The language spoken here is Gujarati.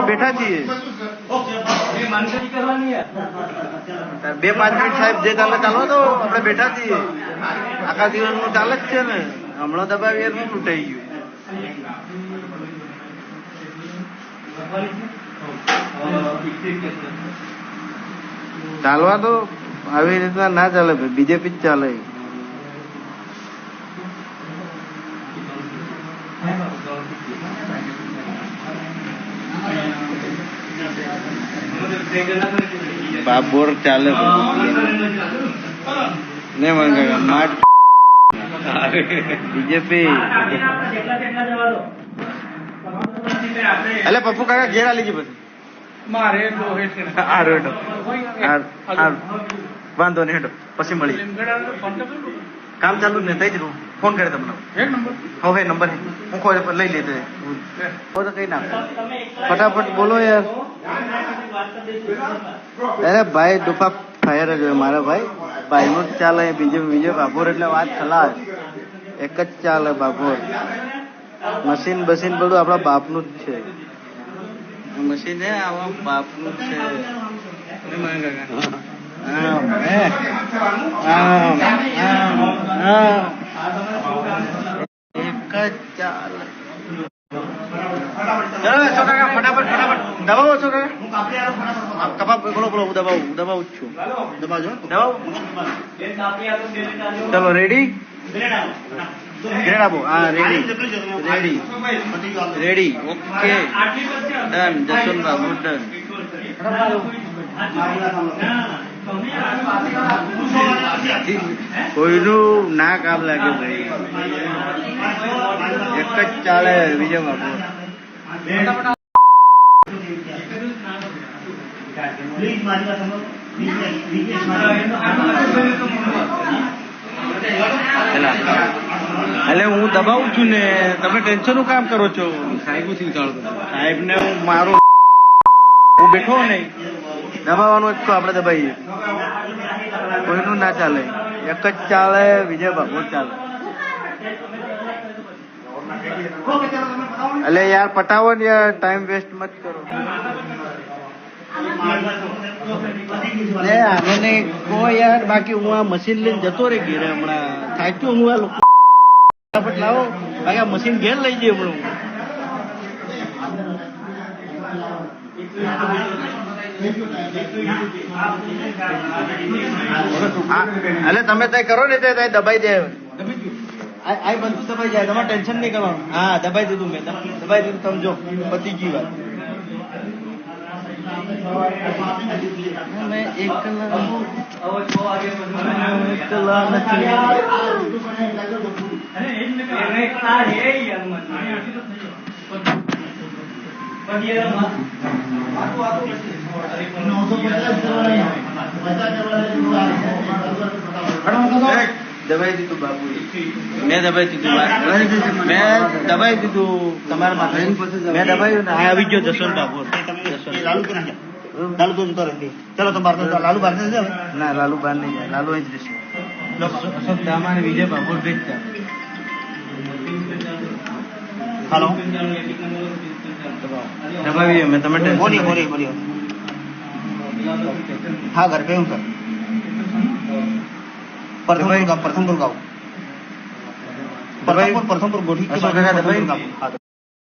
બેઠા છીએ 2-5 મિનિટ સાહેબ જે ચાલે ચાલો તો આપણે બેઠા છીએ આખા દિવસ નું ચાલે જ છે ને હમણાં દબાવીએ નું લૂંટાઈ ગયું ચાલવા તો આવી રીતના ના ચાલે ભાઈ બીજેપી જ ચાલે બાબોર ચાલે ને માટ બીજેપી એટલે પપ્પુ કાકા ઘેર આલી ગઈ પછી વાંધો નહીં હેઠો પછી મળી કામ ચાલુ જ ને થઈ જ ફોન કરે તમને હવે નંબર હું કોઈ લઈ લેતો તો કઈ નાખ ફટાફટ બોલો યાર અરે ભાઈ ડુફા ફાયર જ હોય મારા ભાઈ નું જ ચાલે બીજો બાબોર એટલે વાત ખલાસ એક જ ચાલે બાબોર મશીન બસીન બધું આપણા બાપનું જ છે મશીન હે આવા બાપનું જ છે એક જ ચાલે ફટાફટ દબાવો છો કાકા કપા બોલો દબાવું જ છું દબાવજો ચલો રેડી ગ્રેડ આપો હા ready okay done Jaswantbhai done કોઈનું ના કામ લાગે ભાઈ એક જ ચાલે વિજય બાબુ એટલે હું દબાવું છું ને તમે ટેન્શન નું કામ કરો છો સાહેબ ને હું મારું હું બેઠો નહીં દબાવવાનું જ તો આપણે દબાઈએ કોઈનું ના ચાલે એક જ ચાલે વિજય ભાગવત ચાલે એટલે યાર પટાવો ને યાર ટાઈમ વેસ્ટ મત કરો આને નહીં કહો યાર બાકી હું આ મશીન લઈને જતો રહી ઘેરે હમણાં થાક્યો હું આ લોકો ફટાફટ લાવો બાકી આ મશીન ઘેર લઈ જઈએ હમણાં એટલે તમે તય કરો ને તે દબાઈ દે આ બધું દબાઈ જાય તમારે ટેન્શન નહીં કરવાનું હા દબાઈ દીધું મેં દબાઈ દીધું સમજો પતી ગઈ વાત દબાઈ દીધું બાબુ મેં દબાઈ દીધું તમારા માથે મેં દબાયું ને આવી ગયો જસવંત બાબુ લાલુ તો જતો રહે ચલો તો લાલુ બહાર જશે ના લાલુ બહાર નહીં જાય લાલુ અહીં જ રહેશે અમારે વિજય બાબુ ભેજતા હાલો દબાવીએ મેં તમે બોલી હા ઘર पे हूँ सर प्रथमपुर गाँव प्रथमपुर गोठी